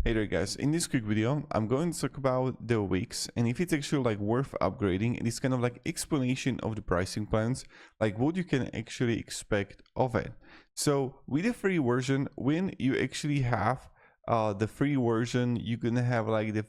Hey there guys, in this quick video I'm going to talk about the Wix and if it's actually like worth upgrading, and it's kind of like explanation of the pricing plans, like what you can actually expect of it. So with the free version, when you actually have the free version, you're gonna have like the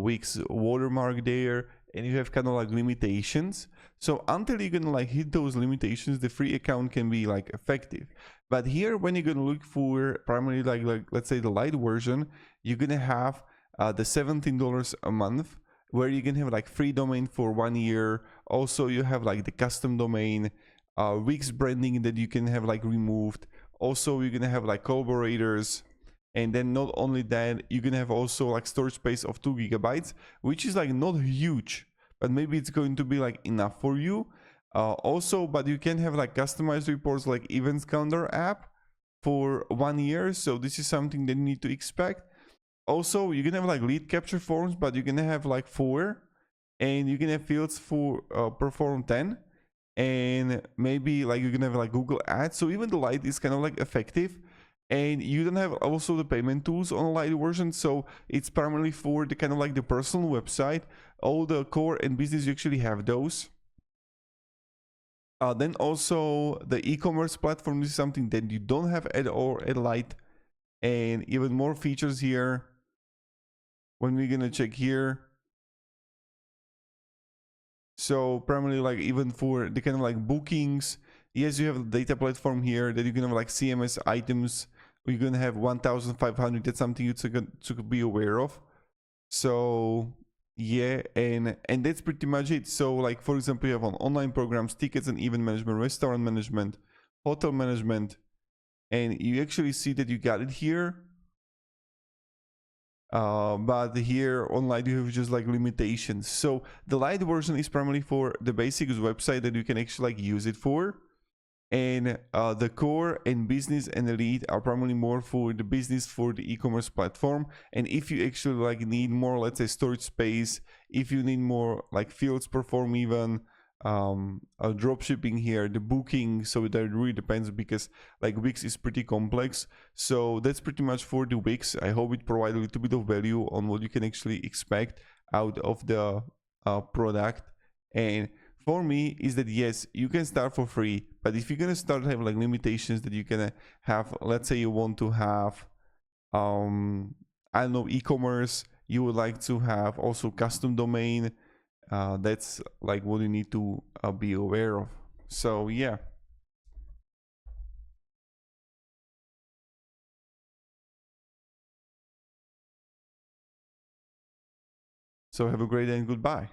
Wix watermark there, and you have kind of like limitations. So until you're gonna like hit those limitations, the free account can be like effective. But here, when you're gonna look for primarily like let's say the light version, you're gonna have the $17 a month, where you can have like free domain for 1 year. Also, you have like the custom domain, Wix branding that you can have like removed. Also, you're gonna have like collaborators. And then not only that, you're gonna have also like storage space of 2 gigabytes, which is like not huge, but maybe it's going to be like enough for you. Also, but you can have like customized reports like events calendar app for 1 year. So this is something that you need to expect. Also, you can have like lead capture forms, but you're gonna have like 4, and you can have fields for perform 10, and maybe like you're gonna have like Google Ads. So even the light is kind of like effective, and you don't have also the payment tools on a light version. So it's primarily for the kind of like the personal website. All the core and business, you actually have those. Then also the e-commerce platform is something that you don't have at all at light, and even more features here. When we're gonna check here, so primarily like even for the kind of like bookings, yes, you have a data platform here that you can have like CMS items. You're gonna have 1,500. That's something you to be aware of. So yeah, and that's pretty much it. So like for example, you have on online programs, tickets and event management, restaurant management, hotel management, and you actually see that you got it here. But here online you have just like limitations. So the light version is primarily for the basics website that you can actually like use it for, and the core and business and elite are primarily more for the business, for the e-commerce platform. And if you actually like need more, let's say, storage space, if you need more like fields perform, even drop shipping here, the booking, so that really depends, because like Wix is pretty complex. So that's pretty much for the Wix. I hope it provides a little bit of value on what you can actually expect out of the product. And for me is that yes, you can start for free, but if you're gonna start having like limitations that you're gonna have, let's say you want to have I don't know, e-commerce, you would like to have also custom domain, that's like what you need to be aware of. So yeah, so have a great day and goodbye.